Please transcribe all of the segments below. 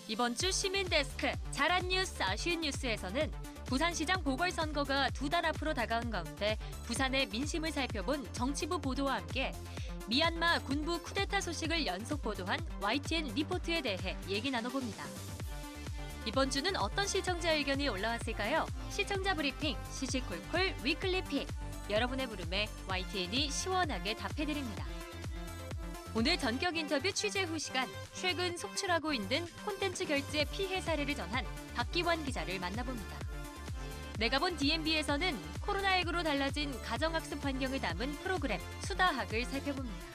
이번 주 시민데스크 잘한 뉴스 아쉬운 뉴스에서는 부산시장 보궐선거가 2달 앞으로 다가온 가운데 부산의 민심을 살펴본 정치부 보도와 함께 미얀마 군부 쿠데타 소식을 연속 보도한 YTN 리포트에 대해 얘기 나눠봅니다. 이번 주는 어떤 시청자 의견이 올라왔을까요? 시청자 브리핑, 시시콜콜 위클리 픽. 여러분의 부름에 YTN이 시원하게 답해드립니다. 오늘 전격 인터뷰 취재 후 시간, 최근 속출하고 있는 콘텐츠 결제 피해 사례를 전한 박기환 기자를 만나봅니다. 내가 본 DMB에서는 코로나19로 달라진 가정학습 환경을 담은 프로그램 수다학을 살펴봅니다.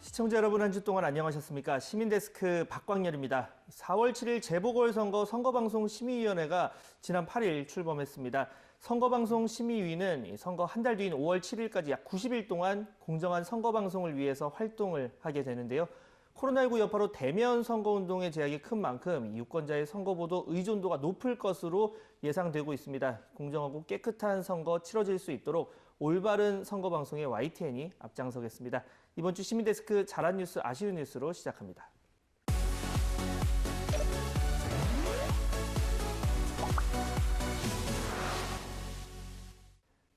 시청자 여러분, 한 주 동안 안녕하셨습니까? 시민데스크 박광렬입니다. 4월 7일 재보궐선거 선거방송심의위원회가 지난 8일 출범했습니다. 선거방송심의위는 선거 한 달 뒤인 5월 7일까지 약 90일 동안 공정한 선거방송을 위해서 활동을 하게 되는데요. 코로나19 여파로 대면 선거운동의 제약이 큰 만큼 유권자의 선거보도 의존도가 높을 것으로 예상되고 있습니다. 공정하고 깨끗한 선거 치러질 수 있도록 올바른 선거방송에 YTN이 앞장서겠습니다. 이번 주 시민데스크 잘한 뉴스 아쉬운 뉴스로 시작합니다.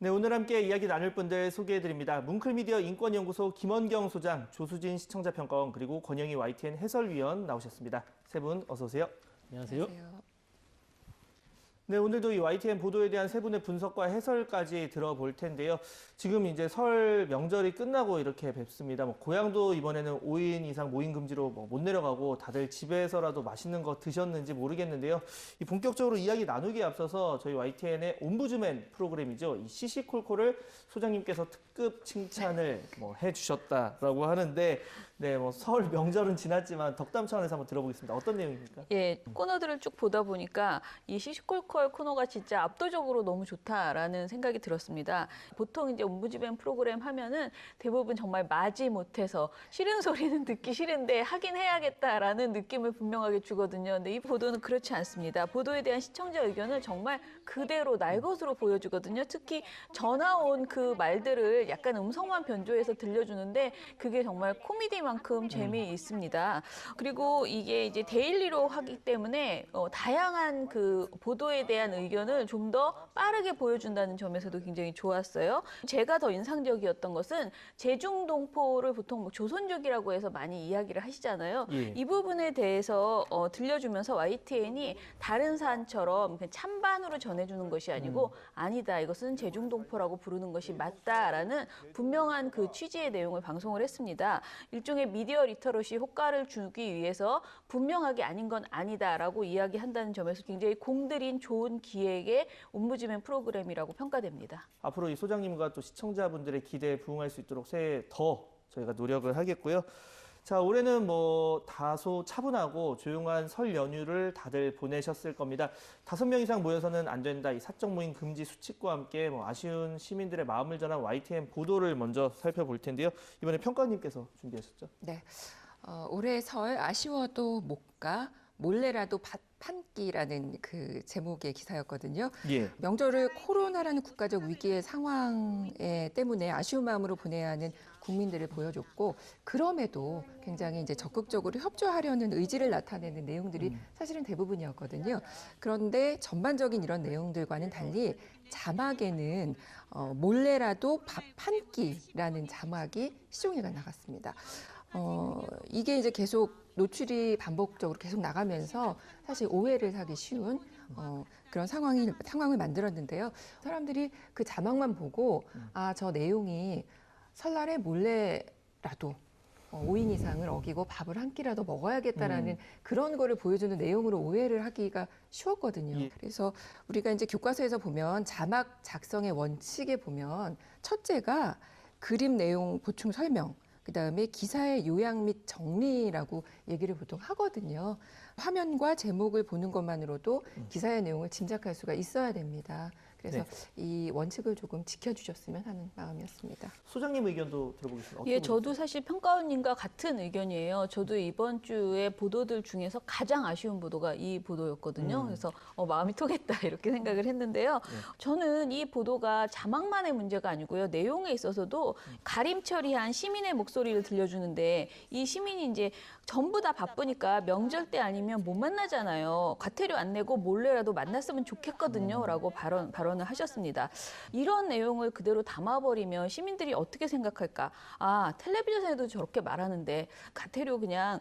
네, 오늘 함께 이야기 나눌 분들 소개해드립니다. 뭉클미디어 인권연구소 김원경 소장, 조수진 시청자평가원, 그리고 권영희 YTN 해설위원 나오셨습니다. 세 분 어서 오세요. 안녕하세요. 네, 오늘도 이 YTN 보도에 대한 세 분의 분석과 해설까지 들어볼 텐데요. 지금 이제 설 명절이 끝나고 이렇게 뵙습니다. 고향도 이번에는 5인 이상 모임 금지로 못 내려가고 다들 집에서라도 맛있는 거 드셨는지 모르겠는데요. 이 본격적으로 이야기 나누기에 앞서서 저희 YTN의 옴부즈맨 프로그램이죠. 이 시시콜콜을 소장님께서 특급 칭찬을 해주셨다라고 하는데, 네, 설 명절은 지났지만 덕담 차원에서 한번 들어보겠습니다. 어떤 내용입니까? 예, 코너들을 쭉 보다 보니까 이 시시콜콜 코너가 진짜 압도적으로 너무 좋다라는 생각이 들었습니다. 보통 이제 옴부즈맨 프로그램 하면은 대부분 정말 마지 못해서 싫은 소리는 듣기 싫은데 하긴 해야겠다라는 느낌을 분명하게 주거든요. 근데 이 보도는 그렇지 않습니다. 보도에 대한 시청자 의견을 정말 그대로 날 것으로 보여주거든요. 특히 전화 온 그 말들을 약간 음성만 변조해서 들려주는데 그게 정말 코미디만큼 재미있습니다. 그리고 이게 이제 데일리로 하기 때문에 다양한 그 보도에 대한 의견을 좀 더 빠르게 보여준다는 점에서도 굉장히 좋았어요. 제가 더 인상적이었던 것은 제중동포를 보통 조선족이라고 해서 많이 이야기를 하시잖아요. 예. 이 부분에 대해서 들려주면서 YTN이 다른 사안처럼 그냥 찬반으로 전해주는 것이 아니고 아니다, 이것은 제중동포라고 부르는 것이 맞다라는 분명한 그 취지의 내용을 방송을 했습니다. 일종의 미디어 리터러시 효과를 주기 위해서 분명하게 아닌 건 아니다라고 이야기한다는 점에서 굉장히 공들인 좋은 기획의 옴부즈맨 프로그램이라고 평가됩니다. 앞으로 이 소장님과 또 시청자분들의 기대에 부응할 수 있도록 새해 더 저희가 노력을 하겠고요. 자, 올해는 다소 차분하고 조용한 설 연휴를 다들 보내셨을 겁니다. 5명 이상 모여서는 안 된다. 이 사적 모임 금지 수칙과 함께 아쉬운 시민들의 마음을 전한 YTN 보도를 먼저 살펴볼 텐데요. 이번에 평가님께서 준비하셨죠? 네, 올해 설 아쉬워도 못 가, 몰래라도 밥 한 끼라는 그 제목의 기사였거든요. 예. 명절을 코로나라는 국가적 위기의 상황에 때문에 아쉬운 마음으로 보내야 하는 국민들을 보여줬고, 그럼에도 굉장히 이제 적극적으로 협조하려는 의지를 나타내는 내용들이 사실은 대부분이었거든요. 그런데 전반적인 이런 내용들과는 달리 자막에는 몰래라도 밥 한 끼라는 자막이 시종일관 나갔습니다. 이게 이제 계속 노출이 반복적으로 계속 나가면서 사실 오해를 사기 쉬운 그런 상황을 만들었는데요. 사람들이 그 자막만 보고 저 내용이 설날에 몰래라도 5인 이상을 어기고 밥을 한 끼라도 먹어야겠다라는 그런 거를 보여주는 내용으로 오해를 하기가 쉬웠거든요. 예. 그래서 우리가 이제 교과서에서 보면 자막 작성의 원칙에 보면 첫째가 그림 내용 보충 설명, 그다음에 기사의 요약 및 정리라고 얘기를 보통 하거든요. 화면과 제목을 보는 것만으로도 기사의 내용을 짐작할 수가 있어야 됩니다. 그래서 이 원칙을 조금 지켜주셨으면 하는 마음이었습니다. 소장님 의견도 들어보겠습니다. 어떻게 예, 보셨어요? 저도 사실 평가원님과 같은 의견이에요. 저도 이번 주에 보도들 중에서 가장 아쉬운 보도가 이 보도였거든요. 그래서 마음이 통했다 이렇게 생각을 했는데요. 저는 이 보도가 자막만의 문제가 아니고요. 내용에 있어서도 가림 처리한 시민의 목소리를 들려주는데 이 시민이 이제 전부 다 바쁘니까 명절 때 아니면 못 만나잖아요. 과태료 안 내고 몰래라도 만났으면 좋겠거든요. 라고 발언을 하셨습니다. 이런 내용을 그대로 담아버리면 시민들이 어떻게 생각할까? 아, 텔레비전에도 저렇게 말하는데 과태료 그냥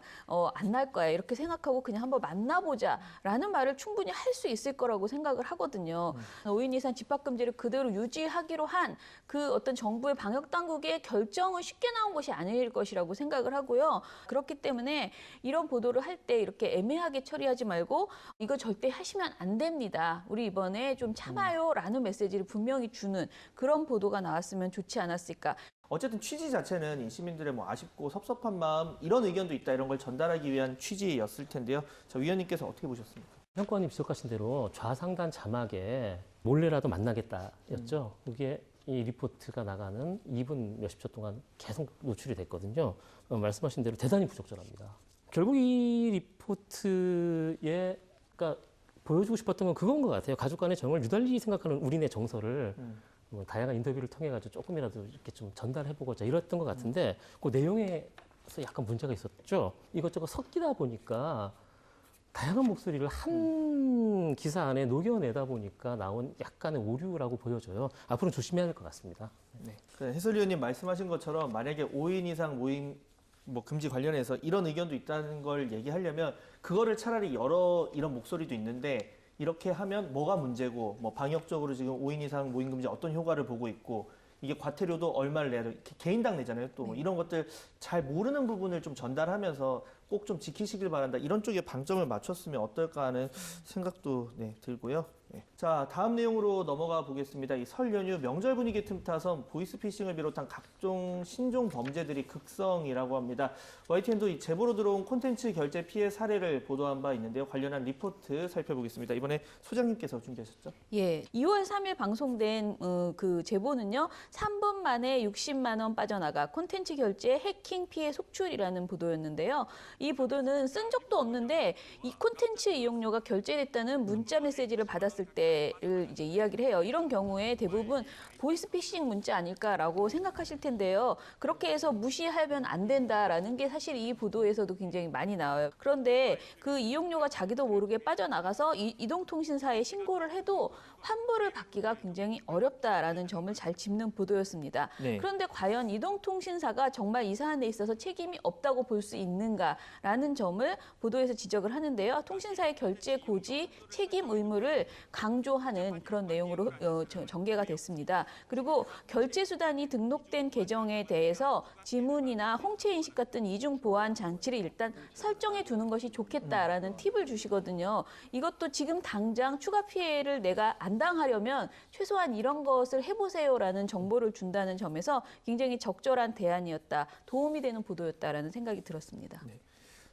안 날 거야. 이렇게 생각하고 그냥 한번 만나보자. 라는 말을 충분히 할 수 있을 거라고 생각을 하거든요. 5인 이상 집합금지를 그대로 유지하기로 한 그 어떤 정부의 방역당국의 결정은 쉽게 나온 것이 아닐 것이라고 생각을 하고요. 그렇기 때문에 이런 보도를 할 때 이렇게 애매하게 처리하지 말고 이거 절대 하시면 안 됩니다. 우리 이번에 좀 참아요. 라는 메시지를 분명히 주는 그런 보도가 나왔으면 좋지 않았을까. 어쨌든 취지 자체는 이 시민들의 뭐 아쉽고 섭섭한 마음 이런 의견도 있다 이런 걸 전달하기 위한 취지였을 텐데요. 자, 위원님께서 어떻게 보셨습니까? 평가원님 지적하신 대로 좌상단 자막에 몰래라도 만나겠다였죠. 그게 이 리포트가 나가는 2분 몇십 초 동안 계속 노출이 됐거든요. 말씀하신 대로 대단히 부적절합니다. 결국 이 리포트에 그러니까 보여주고 싶었던 건 그건 것 같아요. 가족 간의 정을 유달리 생각하는 우리네 정서를 뭐 다양한 인터뷰를 통해 가지고 조금이라도 이렇게 좀 전달해보고자 이랬던 것 같은데 그 내용에서 약간 문제가 있었죠. 이것저것 섞이다 보니까 다양한 목소리를 한 기사 안에 녹여내다 보니까 나온 약간의 오류라고 보여져요. 앞으로 조심해야 할 것 같습니다. 네. 해설위원님 말씀하신 것처럼 만약에 5인 이상 모임 뭐 금지 관련해서 이런 의견도 있다는 걸 얘기하려면 그거를 차라리 여러 이런 목소리도 있는데 이렇게 하면 뭐가 문제고 뭐 방역적으로 지금 5인 이상 모임 금지 어떤 효과를 보고 있고 이게 과태료도 얼마를 내야 돼 개인당 내잖아요. 또 뭐 이런 것들 잘 모르는 부분을 좀 전달하면서 꼭 좀 지키시길 바란다. 이런 쪽에 방점을 맞췄으면 어떨까 하는 생각도 들고요. 네. 자, 다음 내용으로 넘어가 보겠습니다. 이 설 연휴 명절 분위기 틈타서 보이스피싱을 비롯한 각종 신종 범죄들이 극성이라고 합니다. YTN도 이 제보로 들어온 콘텐츠 결제 피해 사례를 보도한 바 있는데요. 관련한 리포트 살펴보겠습니다. 이번에 소장님께서 준비하셨죠? 예, 2월 3일 방송된 그 제보는요. 3분 만에 60만 원 빠져나가 콘텐츠 결제 해킹 피해 속출이라는 보도였는데요. 이 보도는 쓴 적도 없는데 이 콘텐츠 이용료가 결제됐다는 문자 메시지를 받았을 때를 이제 이야기를 해요. 이런 경우에 대부분 보이스피싱 문자 아닐까라고 생각하실 텐데요. 그렇게 해서 무시하면 안 된다라는 게 사실 이 보도에서도 굉장히 많이 나와요. 그런데 그 이용료가 자기도 모르게 빠져나가서 이동통신사에 신고를 해도 환불을 받기가 굉장히 어렵다라는 점을 잘 짚는 보도였습니다. 네. 그런데 과연 이동통신사가 정말 이 사안에 있어서 책임이 없다고 볼 수 있는가라는 점을 보도에서 지적을 하는데요. 통신사의 결제 고지 책임 의무를 강조하는 그런 내용으로 전개가 됐습니다. 그리고 결제 수단이 등록된 계정에 대해서 지문이나 홍채 인식 같은 이중 보안 장치를 일단 설정해 두는 것이 좋겠다라는 팁을 주시거든요. 이것도 지금 당장 추가 피해를 내가 안 당하려면 최소한 이런 것을 해보세요라는 정보를 준다는 점에서 굉장히 적절한 대안이었다, 도움이 되는 보도였다라는 생각이 들었습니다. 네.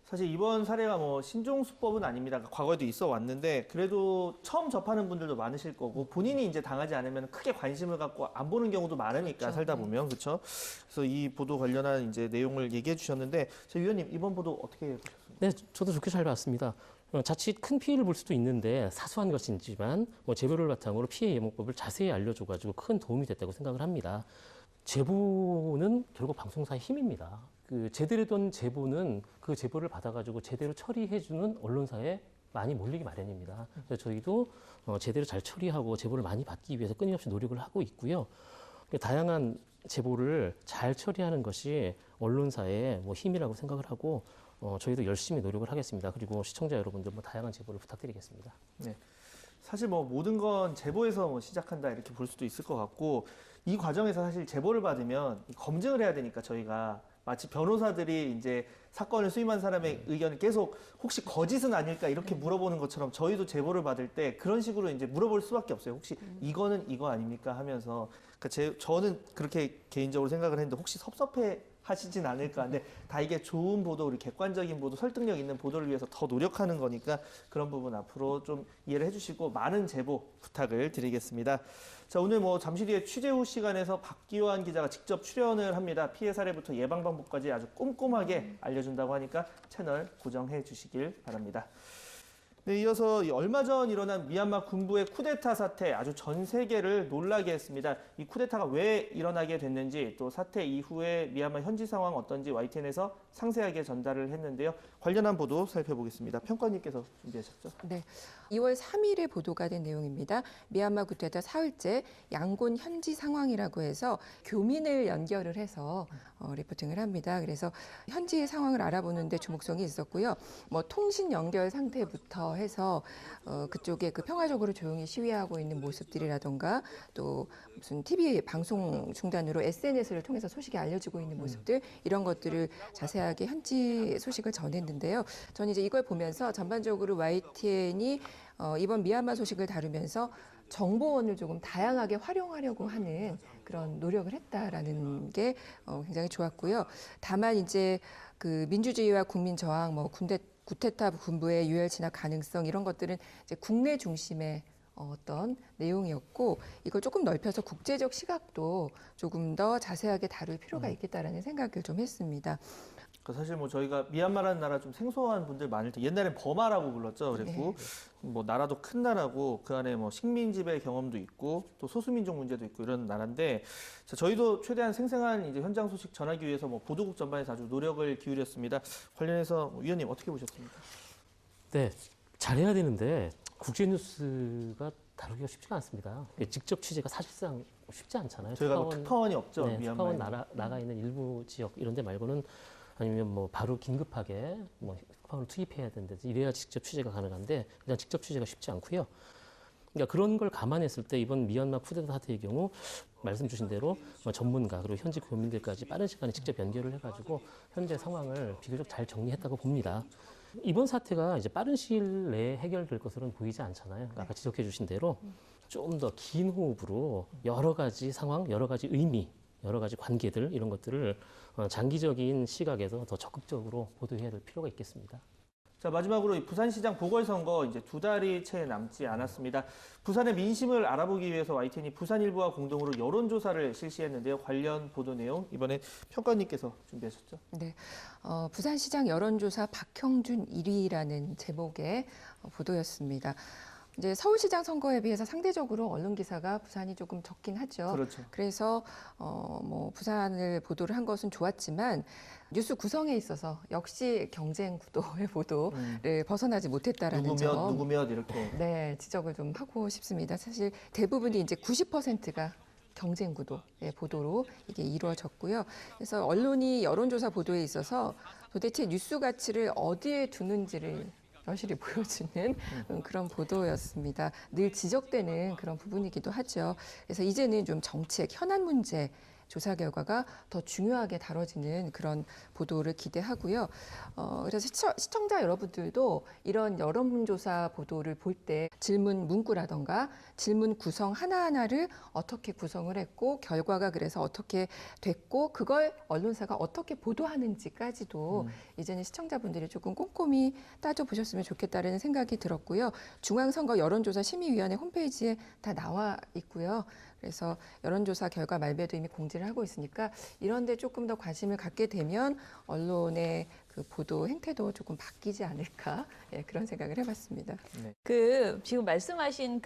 사실 이번 사례가 뭐 신종수법은 아닙니다. 과거에도 있어 왔는데 그래도 처음 접하는 분들도 많으실 거고 본인이 이제 당하지 않으면 크게 관심을 갖고 안 보는 경우도 많으니까 그렇죠. 살다 보면 그렇죠. 그래서 이 보도 관련한 이제 내용을 얘기해 주셨는데 저 위원님 이번 보도 어떻게 보셨습니까? 네, 저도 좋게 잘 봤습니다. 자칫 큰 피해를 볼 수도 있는데 사소한 것이지만 뭐 제보를 바탕으로 피해 예방법을 자세히 알려줘가지고 큰 도움이 됐다고 생각을 합니다. 제보는 결국 방송사의 힘입니다. 그 제대로 된 제보는 그 제보를 받아가지고 제대로 처리해주는 언론사에 많이 몰리기 마련입니다. 그래서 저희도 제대로 잘 처리하고 제보를 많이 받기 위해서 끊임없이 노력을 하고 있고요. 다양한 제보를 잘 처리하는 것이 언론사의 뭐 힘이라고 생각을 하고 저희도 열심히 노력을 하겠습니다. 그리고 시청자 여러분들 뭐 다양한 제보를 부탁드리겠습니다. 네. 사실 뭐 모든 건 제보에서 뭐 시작한다 이렇게 볼 수도 있을 것 같고 이 과정에서 사실 제보를 받으면 검증을 해야 되니까 저희가 마치 변호사들이 이제 사건을 수임한 사람의 의견을 계속 혹시 거짓은 아닐까 이렇게 물어보는 것처럼 저희도 제보를 받을 때 그런 식으로 이제 물어볼 수밖에 없어요. 혹시 이거는 이거 아닙니까 하면서 그러니까 저는 그렇게 개인적으로 생각을 했는데 혹시 섭섭해 하시진 않을까 하는데 다 이게 좋은 보도, 우리 객관적인 보도, 설득력 있는 보도를 위해서 더 노력하는 거니까 그런 부분 앞으로 좀 이해를 해주시고 많은 제보 부탁을 드리겠습니다. 자, 오늘 잠시 뒤에 취재 후 시간에서 박기환 기자가 직접 출연을 합니다. 피해 사례부터 예방 방법까지 아주 꼼꼼하게 알려준다고 하니까 채널 고정해 주시길 바랍니다. 네, 이어서 얼마 전 일어난 미얀마 군부의 쿠데타 사태 아주 전 세계를 놀라게 했습니다. 이 쿠데타가 왜 일어나게 됐는지 또 사태 이후에 미얀마 현지 상황 어떤지 YTN에서 상세하게 전달을 했는데요. 관련한 보도 살펴보겠습니다. 평가님께서 준비하셨죠? 네, 2월 3일에 보도가 된 내용입니다. 미얀마 쿠데타 사흘째 양곤 현지 상황이라고 해서 교민을 연결을 해서 리포팅을 합니다. 그래서 현지의 상황을 알아보는데 주목성이 있었고요. 통신 연결 상태부터 해서 그쪽에 평화적으로 조용히 시위하고 있는 모습들이라던가 또 무슨 TV 방송 중단으로 SNS를 통해서 소식이 알려지고 있는 모습들 이런 것들을 자세하게 현지 소식을 전했는데요. 저는 이제 이걸 보면서 전반적으로 YTN이 이번 미얀마 소식을 다루면서 정보원을 조금 다양하게 활용하려고 하는 그런 노력을 했다라는 게 굉장히 좋았고요. 다만 이제 그 민주주의와 국민 저항, 쿠데타 군부의 유혈 진압 가능성 이런 것들은 이제 국내 중심의 어떤 내용이었고 이걸 조금 넓혀서 국제적 시각도 조금 더 자세하게 다룰 필요가 있겠다라는 생각을 좀 했습니다. 사실 저희가 미얀마라는 나라 좀 생소한 분들 많을 때 옛날엔 버마라고 불렀죠. 그랬고 나라도 큰 나라고 그 안에 식민 지배 경험도 있고 또 소수민족 문제도 있고 이런 나라인데 자, 저희도 최대한 생생한 이제 현장 소식 전하기 위해서 보도국 전반에서 아주 노력을 기울였습니다. 관련해서 위원님 어떻게 보셨습니까? 네, 잘해야 되는데 국제뉴스가 다루기가 쉽지가 않습니다. 직접 취재가 사실상 쉽지 않잖아요. 저희가 특파원이 없죠. 네, 미얀마에. 특파원 나가 있는 일부 지역 이런 데 말고는 아니면 바로 긴급하게 특파원을 투입해야 되는데 이래야 직접 취재가 가능한데 그냥 직접 취재가 쉽지 않고요. 그러니까 그런 걸 감안했을 때 이번 미얀마 쿠데타 사태의 경우 말씀 주신 대로 전문가 그리고 현지 교민들까지 빠른 시간에 직접 연결을 해가지고 현재 상황을 비교적 잘 정리했다고 봅니다. 이번 사태가 이제 빠른 시일 내에 해결될 것으로는 보이지 않잖아요. 아까 지적해 주신 대로 좀 더 긴 호흡으로 여러 가지 상황, 여러 가지 의미, 여러 가지 관계들 이런 것들을 장기적인 시각에서 더 적극적으로 보도해야 될 필요가 있겠습니다. 자, 마지막으로 이 부산시장 보궐선거 이제 2달이 채 남지 않았습니다. 부산의 민심을 알아보기 위해서 YTN이 부산일보와 공동으로 여론조사를 실시했는데요. 관련 보도 내용 이번에 평가님께서 준비하셨죠? 네, 부산시장 여론조사 박형준 1위라는 제목의 보도였습니다. 이제 서울시장 선거에 비해서 상대적으로 언론 기사가 부산이 조금 적긴 하죠. 그렇죠. 그래서 부산을 보도를 한 것은 좋았지만 뉴스 구성에 있어서 역시 경쟁 구도의 보도를 벗어나지 못했다라는 점. 누구몇 이렇게. 네, 지적을 좀 하고 싶습니다. 사실 대부분이 이제 90%가 경쟁 구도의 보도로 이게 이루어졌고요. 그래서 언론이 여론조사 보도에 있어서 도대체 뉴스 가치를 어디에 두는지를 여실히 보여주는 그런 보도였습니다. 늘 지적되는 그런 부분이기도 하죠. 그래서 이제는 좀 정책, 현안 문제 조사 결과가 더 중요하게 다뤄지는 그런 보도를 기대하고요. 그래서 시청자 여러분들도 이런 여론조사 보도를 볼 때 질문 문구라던가 질문 구성 하나하나를 어떻게 구성을 했고 결과가 그래서 어떻게 됐고 그걸 언론사가 어떻게 보도하는지까지도 이제는 시청자분들이 조금 꼼꼼히 따져보셨으면 좋겠다는 생각이 들었고요. 중앙선거 여론조사 심의위원회 홈페이지에 다 나와 있고요. 그래서 여론조사 결과 말미에도 이미 공지를 하고 있으니까 이런 데 조금 더 관심을 갖게 되면 언론의 그 보도 행태도 조금 바뀌지 않을까 그런 생각을 해봤습니다. 네. 지금 말씀하신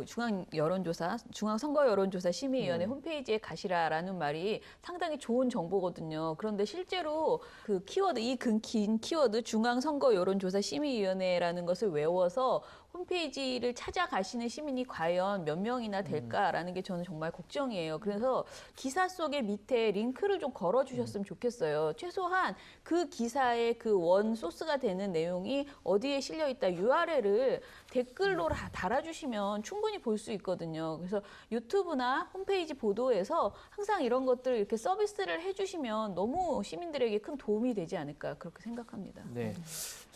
중앙 여론조사, 중앙 선거 여론조사 심의위원회 홈페이지에 가시라라는 말이 상당히 좋은 정보거든요. 그런데 실제로 그 키워드, 이 긴 키워드 중앙 선거 여론조사 심의위원회라는 것을 외워서 홈페이지를 찾아가시는 시민이 과연 몇 명이나 될까라는 게 저는 정말 걱정이에요. 그래서 기사 속에 밑에 링크를 좀 걸어주셨으면 좋겠어요. 최소한 그 기사의 그 원 소스가 되는 내용이 어디에 실려 있다 URL을 댓글로 달아주시면 충분히 볼 수 있거든요. 그래서 유튜브나 홈페이지 보도에서 항상 이런 것들을 이렇게 서비스를 해주시면 너무 시민들에게 큰 도움이 되지 않을까 그렇게 생각합니다. 네.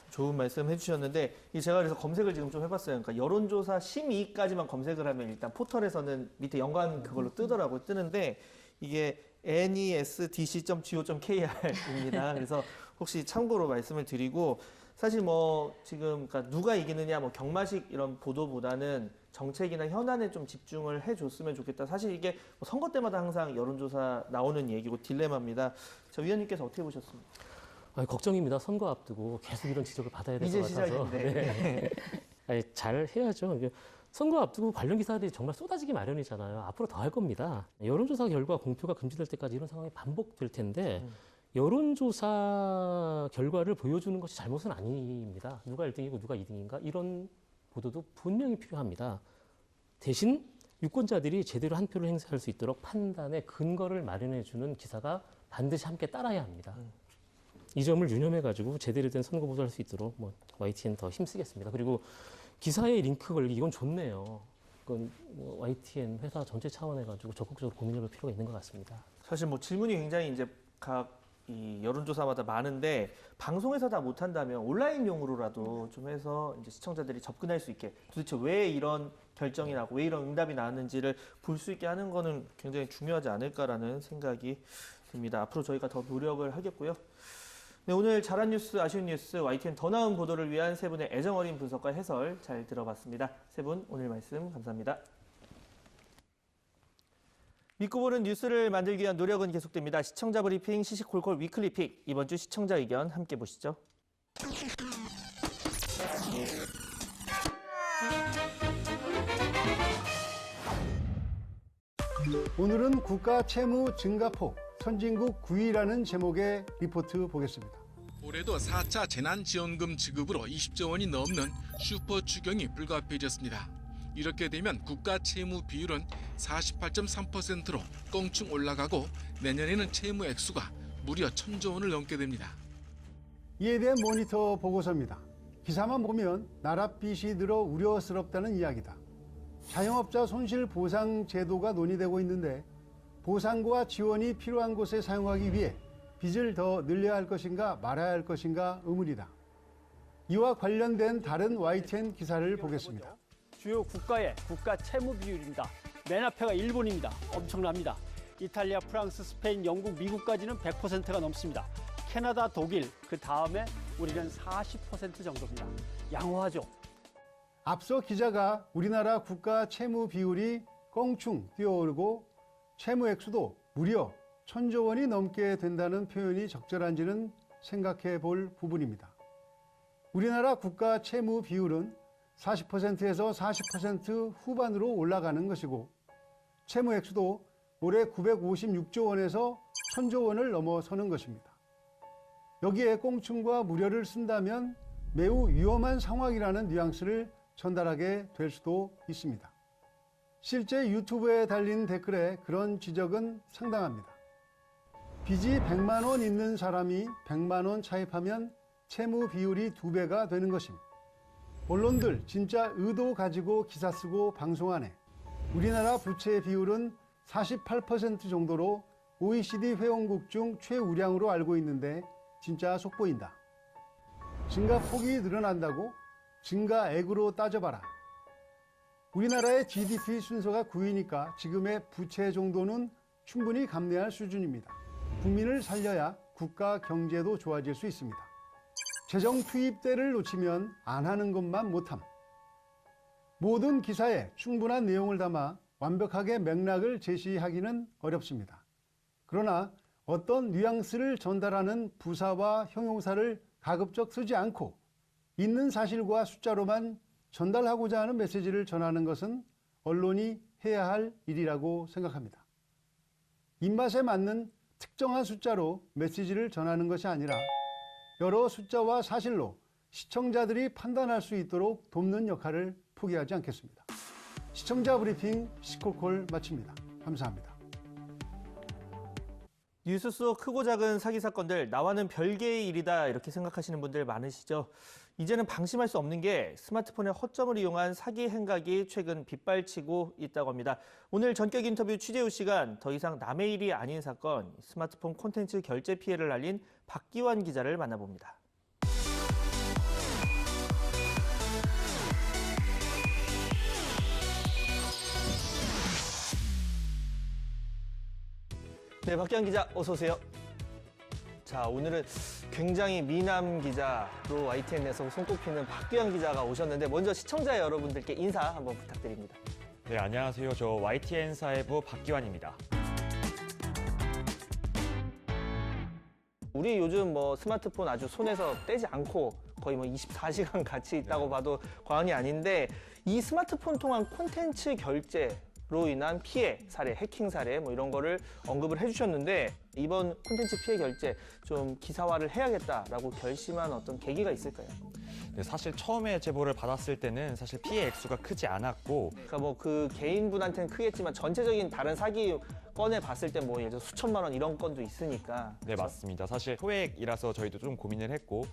좋은 말씀 해주셨는데 제가 그래서 검색을 지금 좀 해봤어요. 그러니까 여론조사 심의까지만 검색을 하면 일단 포털에서는 밑에 연관 그걸로 뜨더라고요. 뜨는데 이게 nesdc.go.kr입니다. 그래서 혹시 참고로 말씀을 드리고 사실 뭐 지금 그러니까 누가 이기느냐 뭐 경마식 이런 보도보다는 정책이나 현안에 좀 집중을 해줬으면 좋겠다. 사실 이게 뭐 선거 때마다 항상 여론조사 나오는 얘기고 딜레마입니다. 저 위원님께서 어떻게 보셨습니까? 걱정입니다. 선거 앞두고 계속 이런 지적을 받아야 될 것 이제 같아서. 시작인데. 아니, 잘 해야죠. 선거 앞두고 관련 기사들이 정말 쏟아지기 마련이잖아요. 앞으로 더 할 겁니다. 여론조사 결과 공표가 금지될 때까지 이런 상황이 반복될 텐데 여론조사 결과를 보여주는 것이 잘못은 아닙니다. 누가 1등이고 누가 2등인가 이런 보도도 분명히 필요합니다. 대신 유권자들이 제대로 한 표를 행사할 수 있도록 판단의 근거를 마련해주는 기사가 반드시 함께 따라야 합니다. 이 점을 유념해가지고 제대로 된 선거 보도를 할 수 있도록 뭐 YTN 더 힘쓰겠습니다. 그리고 기사에 링크 걸기 이건 좋네요. 그건 뭐 YTN 회사 전체 차원해가지고 적극적으로 고민해볼 필요가 있는 것 같습니다. 사실 뭐 질문이 굉장히 이제 각 이 여론조사마다 많은데 방송에서 다 못한다면 온라인용으로라도 좀 해서 이제 시청자들이 접근할 수 있게 도대체 왜 이런 결정이 나고 왜 이런 응답이 나왔는지를 볼 수 있게 하는 거는 굉장히 중요하지 않을까라는 생각이 듭니다. 앞으로 저희가 더 노력을 하겠고요. 네, 오늘 잘한 뉴스, 아쉬운 뉴스, YTN 더 나은 보도를 위한 세 분의 애정어린 분석과 해설 잘 들어봤습니다. 세 분 오늘 말씀 감사합니다. 믿고 보는 뉴스를 만들기 위한 노력은 계속됩니다. 시청자 브리핑 시시콜콜 위클리픽. 이번 주 시청자 의견 함께 보시죠. 오늘은 국가 채무 증가폭 선진국 9위라는 제목의 리포트 보겠습니다. 올해도 4차 재난지원금 지급으로 20조 원이 넘는 슈퍼 추경이 불가피해졌습니다. 이렇게 되면 국가 채무 비율은 48.3%로 껑충 올라가고 내년에는 채무 액수가 무려 1,000조 원을 넘게 됩니다. 이에 대한 모니터 보고서입니다. 기사만 보면 나랏빚이 늘어 우려스럽다는 이야기다. 자영업자 손실 보상 제도가 논의되고 있는데 보상과 지원이 필요한 곳에 사용하기 위해 빚을 더 늘려야 할 것인가 말아야 할 것인가 의문이다. 이와 관련된 다른 YTN 기사를 보겠습니다. 주요 국가의 국가 채무 비율입니다. 맨 앞에가 일본입니다. 엄청납니다. 이탈리아, 프랑스, 스페인, 영국, 미국까지는 100%가 넘습니다. 캐나다, 독일, 그 다음에 우리는 40% 정도입니다. 양호하죠. 앞서 기자가 우리나라 국가 채무 비율이 껑충 뛰어오르고 채무 액수도 무려 1,000조 원이 넘게 된다는 표현이 적절한지는 생각해 볼 부분입니다. 우리나라 국가 채무 비율은 40%에서 40% 후반으로 올라가는 것이고 채무 액수도 올해 956조 원에서 1,000조 원을 넘어서는 것입니다. 여기에 꽁충과 무료를 쓴다면 매우 위험한 상황이라는 뉘앙스를 전달하게 될 수도 있습니다. 실제 유튜브에 달린 댓글에 그런 지적은 상당합니다. 빚이 100만 원 있는 사람이 100만 원 차입하면 채무 비율이 2배가 되는 것입니다. 언론들 진짜 의도 가지고 기사 쓰고 방송하네. 우리나라 부채 비율은 48% 정도로 OECD 회원국 중 최우량으로 알고 있는데 진짜 속보인다. 증가폭이 늘어난다고 증가액으로 따져봐라. 우리나라의 GDP 순서가 9위니까 지금의 부채 정도는 충분히 감내할 수준입니다. 국민을 살려야 국가 경제도 좋아질 수 있습니다. 재정 투입대를 놓치면 안 하는 것만 못함. 모든 기사에 충분한 내용을 담아 완벽하게 맥락을 제시하기는 어렵습니다. 그러나 어떤 뉘앙스를 전달하는 부사와 형용사를 가급적 쓰지 않고 있는 사실과 숫자로만 전달하고자 하는 메시지를 전하는 것은 언론이 해야 할 일이라고 생각합니다. 입맛에 맞는 특정한 숫자로 메시지를 전하는 것이 아니라 여러 숫자와 사실로 시청자들이 판단할 수 있도록 돕는 역할을 포기하지 않겠습니다. 시청자 브리핑 시콜콜 마칩니다. 감사합니다. 뉴스 속 크고 작은 사기 사건들 나와는 별개의 일이다 이렇게 생각하시는 분들 많으시죠? 이제는 방심할 수 없는 게 스마트폰의 허점을 이용한 사기 행각이 최근 빗발치고 있다고 합니다. 오늘 전격 인터뷰 취재후 시간 더 이상 남의 일이 아닌 사건 스마트폰 콘텐츠 결제 피해를 알린 박기환 기자를 만나봅니다. 네, 박기환 기자 어서 오세요. 자, 오늘은 굉장히 미남 기자로 YTN에서 손꼽히는 박기환 기자가 오셨는데 먼저 시청자 여러분들께 인사 한번 부탁드립니다. 네, 안녕하세요. 저 YTN 사회부 박기환입니다. 우리 요즘 뭐 스마트폰 아주 손에서 떼지 않고 거의 뭐 24시간 같이 있다고 봐도 과언이 아닌데 이 스마트폰 통한 콘텐츠 결제로 인한 피해 사례, 해킹 사례 뭐 이런 거를 언급을 해주셨는데 이번 콘텐츠 피해 결제 좀 기사화를 해야겠다라고 결심한 어떤 계기가 있을까요? 네, 사실 처음에 제보를 받았을 때는 사실 피해 액수가 크지 않았고 그러니까 뭐 그 개인분한테는 크겠지만 전체적인 다른 사기 건에 봤을 때 뭐 예를 들어 수천만 원 이런 건도 있으니까. 네, 맞습니다. 사실 소액이라서 저희도 좀 고민을 했고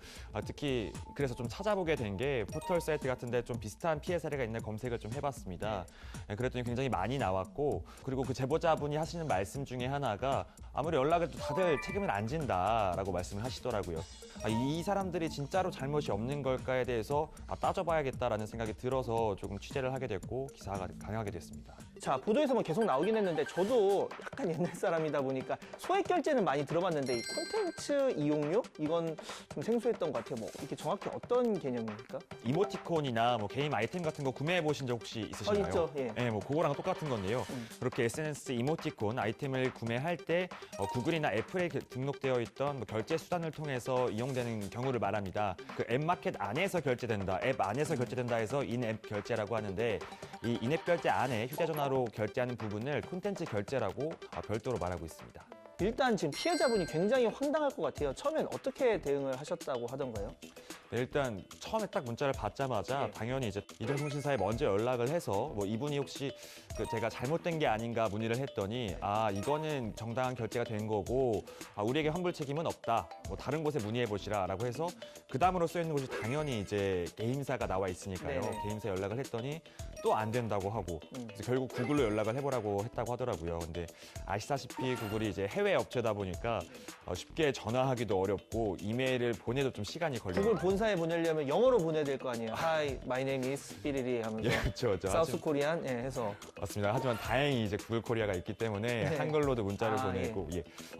특히 그래서 좀 찾아보게 된 게 포털 사이트 같은 데 좀 비슷한 피해 사례가 있나 검색을 좀 해봤습니다. 네, 그랬더니 굉장히 많이 나왔고 그리고 그 제보자분이 하시는 말씀 중에 하나가 아무리 연락을 해도 다들 책임을 안 진다라고 말씀을 하시더라고요. 이 사람들이 진짜로 잘못이 없는 걸까에 대해서 따져봐야겠다라는 생각이 들어서 조금 취재를 하게 됐고 기사가 강하게 됐습니다. 자, 보도에서 뭐 계속 나오긴 했는데 저도 약간 옛날 사람이다 보니까 소액 결제는 많이 들어봤는데 이 콘텐츠 이용료? 이건 좀 생소했던 것 같아요. 뭐 이게 정확히 어떤 개념입니까? 이모티콘이나 뭐 게임 아이템 같은 거 구매해 보신 적 혹시 있으신가요? 있죠. 예. 네, 뭐 그거랑 똑같은 건데요. 그렇게 SNS 이모티콘 아이템을 구매할 때 구글이나 애플에 등록되어 있던 뭐 결제 수단을 통해서 이용되는 경우를 말합니다. 그 앱마켓 안에서 결제된다, 앱 안에서 결제된다 해서 인앱 결제라고 하는데 이 인앱 결제 안에 휴대전화로 결제하는 부분을 콘텐츠 결제라고 별도로 말하고 있습니다. 일단 지금 피해자분이 굉장히 황당할 것 같아요. 처음엔 어떻게 대응을 하셨다고 하던가요? 네, 일단 처음에 딱 문자를 받자마자 네. 당연히 이제 이동통신사에 먼저 연락을 해서 뭐 이분이 혹시 제가 잘못된 게 아닌가 문의를 했더니 이거는 정당한 결제가 된 거고 우리에게 환불 책임은 없다. 뭐 다른 곳에 문의해 보시라라고 해서 그 다음으로 쓰여 있는 곳이 당연히 이제 게임사가 나와 있으니까요. 네네. 게임사 연락을 했더니 또 안 된다고 하고 그래서 결국 구글로 연락을 해보라고 했다고 하더라고요. 근데 아시다시피 구글이 이제 해외 업체다 보니까 쉽게 전화하기도 어렵고 이메일을 보내도 좀 시간이 걸려요. 구글 본사에 보내려면 영어로 보내야 될 거 아니에요. Hi, my name is 삐리리 하면서 예, 그렇죠. 사우스 코리안 해서 맞습니다. 하지만 다행히 이제 구글 코리아가 있기 때문에 네. 한글로도 문자를 보내고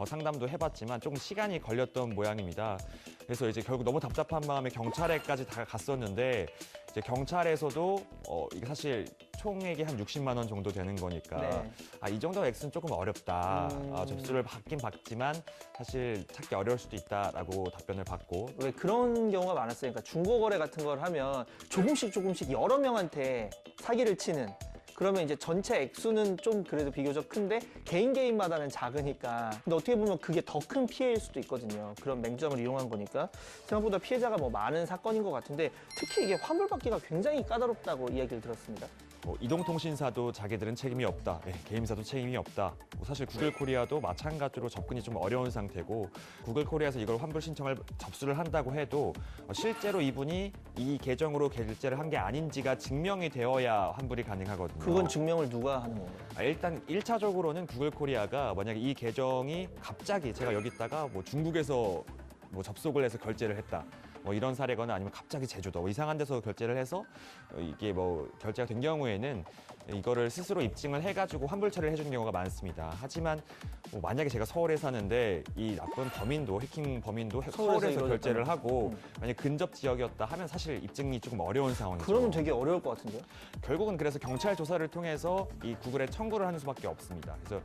상담도 해봤지만 조금 시간이 걸렸던 모양입니다. 그래서 이제 결국 너무 답답한 마음에 경찰에까지 다 갔었는데 이제 경찰에서도 이게 사실 총액이 한 60만 원 정도 되는 거니까 네. 이 정도 액수는 조금 어렵다. 접수를 받긴 받지만 사실 찾기 어려울 수도 있다라고 답변을 받고 왜 그런 경우가 많았어요. 그러니까 중고거래 같은 걸 하면 조금씩 여러 명한테 사기를 치는 그러면 이제 전체 액수는 좀 그래도 비교적 큰데 개인마다는 작으니까 근데 어떻게 보면 그게 더 큰 피해일 수도 있거든요. 그런 맹점을 이용한 거니까 생각보다 피해자가 뭐 많은 사건인 것 같은데 특히 이게 환불받기가 굉장히 까다롭다고 이야기를 들었습니다. 이동통신사도 자기들은 책임이 없다. 게임사도 책임이 없다. 사실 구글 코리아도 마찬가지로 접근이 좀 어려운 상태고 구글 코리아에서 이걸 환불 신청을 접수를 한다고 해도 실제로 이분이 이 계정으로 결제를 한 게 아닌지가 증명이 되어야 환불이 가능하거든요. 그건 증명을 누가 하는 건가요? 일단 1차적으로는 구글 코리아가 만약에 이 계정이 갑자기 제가 여기다가 뭐 중국에서 뭐 접속을 해서 결제를 했다. 뭐 이런 사례거나 아니면 갑자기 제주도 뭐 이상한 데서 결제를 해서 이게 뭐 결제가 된 경우에는 이거를 스스로 입증을 해가지고 환불 처리를 해주는 경우가 많습니다. 하지만 뭐 만약에 제가 서울에 사는데 이 나쁜 범인도 해킹 범인도 서울에서 결제를 하고 만약 근접 지역이었다 하면 사실 입증이 조금 어려운 상황이죠. 그러면 되게 어려울 것 같은데요? 결국은 그래서 경찰 조사를 통해서 이 구글에 청구를 하는 수밖에 없습니다. 그래서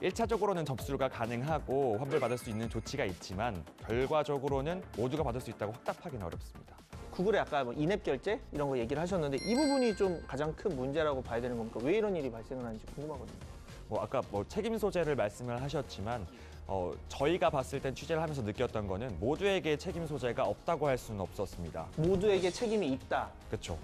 1차적으로는 접수가 가능하고 환불받을 수 있는 조치가 있지만 결과적으로는 모두가 받을 수 있다고 확답하기는 어렵습니다. 구글의 아까 뭐 인앱 결제 이런 거 얘기를 하셨는데 이 부분이 좀 가장 큰 문제라고 봐야 되는 겁니까? 왜 이런 일이 발생을 하는지 궁금하거든요. 아까 책임 소재를 말씀을 하셨지만 저희가 봤을 땐 취재를 하면서 느꼈던 거는 모두에게 책임 소재가 없다고 할 수는 없었습니다. 모두에게 책임이 있다. 그렇죠.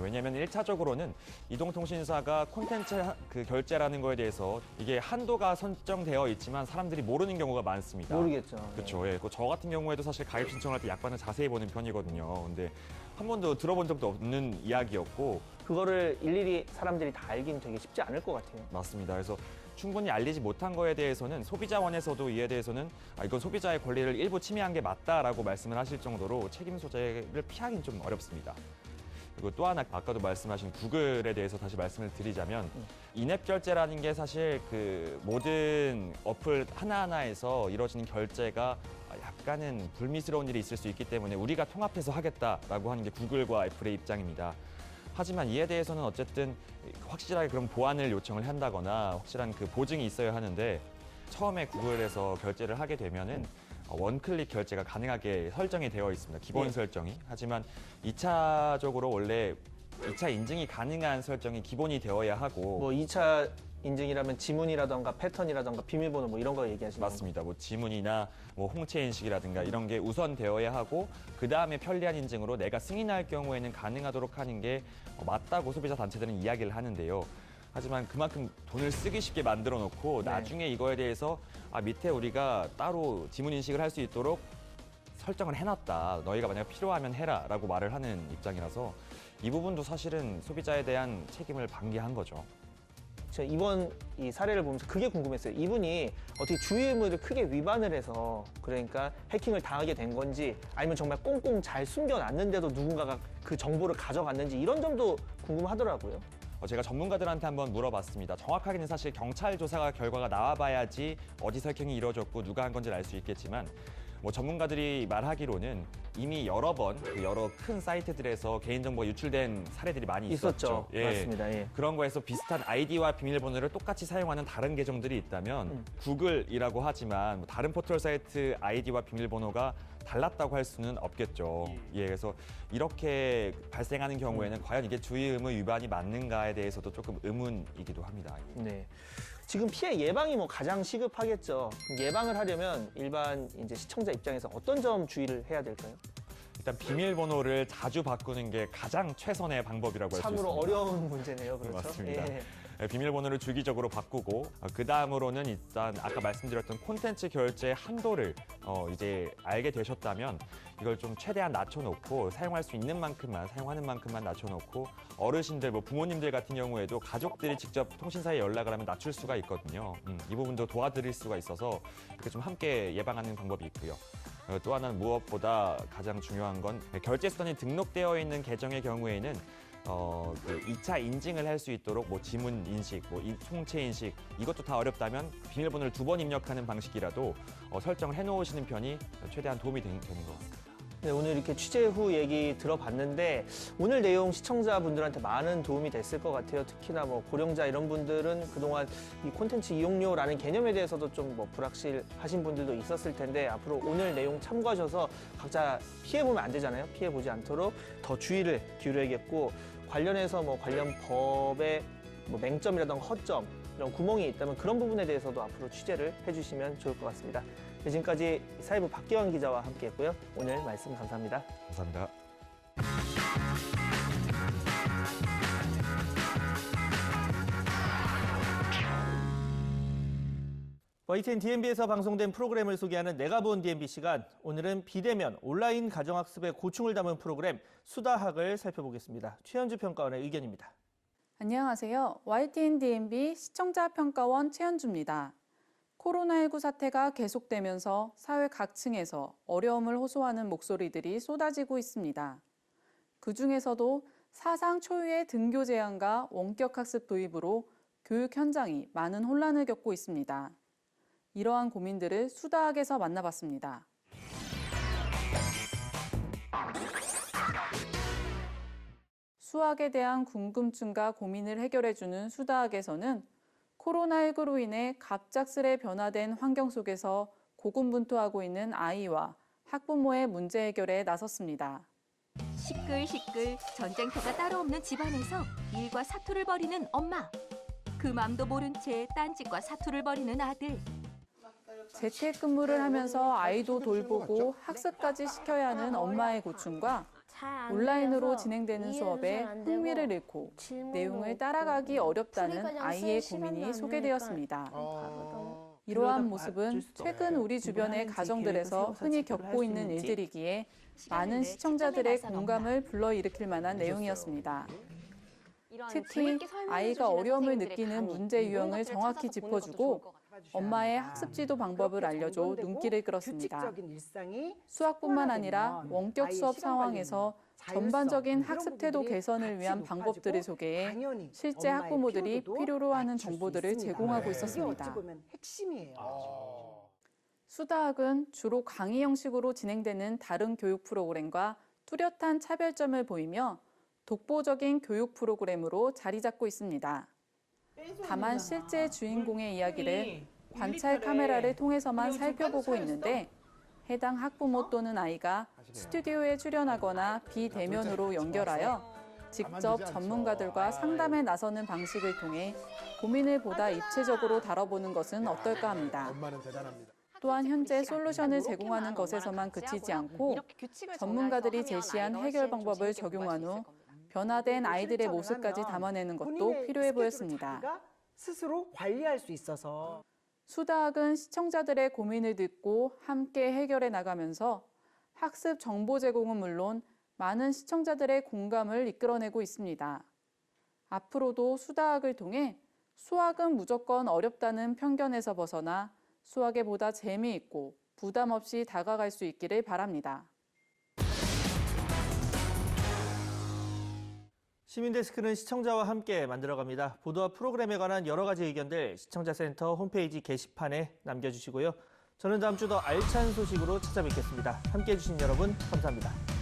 왜냐하면 1차적으로는 이동통신사가 콘텐츠 결제라는 거에 대해서 이게 한도가 선정되어 있지만 사람들이 모르는 경우가 많습니다. 모르겠죠. 그렇죠. 저 같은 경우에도 사실 가입 신청할 때 약관을 자세히 보는 편이거든요. 근데 한 번도 들어본 적도 없는 이야기였고 그거를 일일이 사람들이 다 알긴 되게 쉽지 않을 것 같아요. 맞습니다. 그래서 충분히 알리지 못한 거에 대해서는 소비자원에서도 이에 대해서는 이건 소비자의 권리를 일부 침해한 게 맞다라고 말씀을 하실 정도로 책임 소재를 피하기는 좀 어렵습니다. 그리고 또 하나 아까도 말씀하신 구글에 대해서 다시 말씀을 드리자면 인앱 결제라는 게 사실 그 모든 어플 하나하나에서 이루어지는 결제가 약간은 불미스러운 일이 있을 수 있기 때문에 우리가 통합해서 하겠다라고 하는 게 구글과 애플의 입장입니다. 하지만 이에 대해서는 어쨌든 확실하게 그런 보완을 요청을 한다거나 확실한 그 보증이 있어야 하는데 처음에 구글에서 결제를 하게 되면은 원클릭 결제가 가능하게 설정이 되어 있습니다. 기본 설정이. 하지만 2차적으로 원래 2차 인증이 가능한 설정이 기본이 되어야 하고 뭐 2차 인증이라면 지문이라던가 패턴이라던가 비밀번호 뭐 이런 거 얘기하시는 거죠? 맞습니다. 뭐 지문이나 뭐 홍채 인식이라든가 이런 게 우선 되어야 하고 그 다음에 편리한 인증으로 내가 승인할 경우에는 가능하도록 하는 게 맞다고 소비자 단체들은 이야기를 하는데요. 하지만 그만큼 돈을 쓰기 쉽게 만들어 놓고 나중에 이거에 대해서 밑에 우리가 따로 지문 인식을 할 수 있도록 설정을 해놨다. 너희가 만약 필요하면 해라 라고 말을 하는 입장이라서 이 부분도 사실은 소비자에 대한 책임을 방기한 거죠. 제가 이번 이 사례를 보면서 그게 궁금했어요. 이분이 어떻게 주의 의무를 크게 위반을 해서 그러니까 해킹을 당하게 된 건지 아니면 정말 꽁꽁 잘 숨겨놨는데도 누군가가 그 정보를 가져갔는지 이런 점도 궁금하더라고요. 제가 전문가들한테 한번 물어봤습니다. 정확하게는 사실 경찰 조사 결과가 나와봐야지 어디서 해킹이 이루어졌고 누가 한 건지를 알 수 있겠지만 뭐 전문가들이 말하기로는 이미 여러 번 여러 큰 사이트들에서 개인정보가 유출된 사례들이 많이 있었죠. 예. 맞습니다. 예. 그런 거에서 비슷한 아이디와 비밀번호를 똑같이 사용하는 다른 계정들이 있다면 구글이라고 하지만 뭐 다른 포털 사이트 아이디와 비밀번호가 달랐다고 할 수는 없겠죠. 예, 그래서 이렇게 발생하는 경우에는 과연 이게 주의 의무 위반이 맞는가에 대해서도 조금 의문이기도 합니다. 네. 지금 피해 예방이 뭐 가장 시급하겠죠. 예방을 하려면 일반 이제 시청자 입장에서 어떤 점 주의를 해야 될까요? 일단 비밀번호를 자주 바꾸는 게 가장 최선의 방법이라고 할 수 있습니다. 참으로 어려운 문제네요. 그렇죠? 맞습니다. 예. 비밀번호를 주기적으로 바꾸고 그 다음으로는 일단 아까 말씀드렸던 콘텐츠 결제 한도를 이제 알게 되셨다면 이걸 좀 최대한 낮춰놓고 사용할 수 있는 만큼만 사용하는 만큼만 낮춰놓고 어르신들 뭐 부모님들 같은 경우에도 가족들이 직접 통신사에 연락을 하면 낮출 수가 있거든요. 이 부분도 도와드릴 수가 있어서 이렇게 좀 함께 예방하는 방법이 있고요. 또 하나는 무엇보다 가장 중요한 건 결제 수단이 등록되어 있는 계정의 경우에는 그 2차 인증을 할 수 있도록 뭐 지문 인식, 뭐 송채 인식 이것도 다 어렵다면 비밀번호를 2번 입력하는 방식이라도 설정을 해놓으시는 편이 최대한 도움이 되는 것 같습니다. 네, 오늘 이렇게 취재 후 얘기 들어봤는데 오늘 내용 시청자분들한테 많은 도움이 됐을 것 같아요. 특히나 뭐 고령자 이런 분들은 그동안 이 콘텐츠 이용료라는 개념에 대해서도 좀 뭐 불확실하신 분들도 있었을 텐데 앞으로 오늘 내용 참고하셔서 각자 피해보면 안 되잖아요. 피해보지 않도록 더 주의를 기울여야겠고 관련해서 뭐 관련 법의 뭐 맹점이라던가 허점 이런 구멍이 있다면 그런 부분에 대해서도 앞으로 취재를 해주시면 좋을 것 같습니다. 네, 지금까지 사회부 박기환 기자와 함께했고요. 오늘 말씀 감사합니다. 감사합니다. YTN DMB에서 방송된 프로그램을 소개하는 내가 본 DMB 시간. 오늘은 비대면 온라인 가정학습의 고충을 담은 프로그램 수다학을 살펴보겠습니다. 최현주 평가원의 의견입니다. 안녕하세요. YTN DMB 시청자평가원 최현주입니다. 코로나19 사태가 계속되면서 사회 각층에서 어려움을 호소하는 목소리들이 쏟아지고 있습니다. 그중에서도 사상 초유의 등교 제한과 원격학습 도입으로 교육 현장이 많은 혼란을 겪고 있습니다. 이러한 고민들을 수다학에서 만나봤습니다. 수학에 대한 궁금증과 고민을 해결해주는 수다학에서는 코로나19로 인해 갑작스레 변화된 환경 속에서 고군분투하고 있는 아이와 학부모의 문제 해결에 나섰습니다. 시끌시끌 전쟁터가 따로 없는 집안에서 일과 사투를 벌이는 엄마. 그 맘도 모른 채 딴짓과 사투를 벌이는 아들. 재택근무를 하면서 아이도 돌보고 학습까지 시켜야 하는 엄마의 고충과 온라인으로 진행되는 수업에 흥미를 잃고 내용을 따라가기 어렵다는 아이의 고민이 소개되었습니다. 이러한 모습은 최근 우리 주변의 가정들에서 흔히 겪고 있는 일들이기에 많은 시청자들의 공감을 불러일으킬 만한 내용이었습니다. 특히 아이가 어려움을 느끼는 문제 유형을 정확히 짚어주고 엄마의 학습 지도 방법을 알려줘 눈길을 끌었습니다. 수학뿐만 아니라 원격 수업 상황에서 전반적인 학습 태도 개선을 위한 방법들을 소개해 실제 학부모들이 필요로 하는 정보들을 제공하고 있었습니다. 수다학은 주로 강의 형식으로 진행되는 다른 교육 프로그램과 뚜렷한 차별점을 보이며 독보적인 교육 프로그램으로 자리 잡고 있습니다. 다만 실제 주인공의 이야기를 관찰 카메라를 통해서만 살펴보고 있는데 해당 학부모 또는 아이가 스튜디오에 출연하거나 비대면으로 연결하여 직접 전문가들과 상담에 나서는 방식을 통해 고민을 보다 입체적으로 다뤄보는 것은 어떨까 합니다. 또한 현재 솔루션을 제공하는 것에서만 그치지 않고 전문가들이 제시한 해결 방법을 적용한 후 변화된 아이들의 모습까지 담아내는 것도 필요해 보였습니다. 스스로 관리할 수 있어서 수다학은 시청자들의 고민을 듣고 함께 해결해 나가면서 학습 정보 제공은 물론 많은 시청자들의 공감을 이끌어내고 있습니다. 앞으로도 수다학을 통해 수학은 무조건 어렵다는 편견에서 벗어나 수학에 보다 재미있고 부담 없이 다가갈 수 있기를 바랍니다. 시민데스크는 시청자와 함께 만들어갑니다. 보도와 프로그램에 관한 여러 가지 의견들 시청자센터 홈페이지 게시판에 남겨주시고요. 저는 다음 주 더 알찬 소식으로 찾아뵙겠습니다. 함께해 주신 여러분 감사합니다.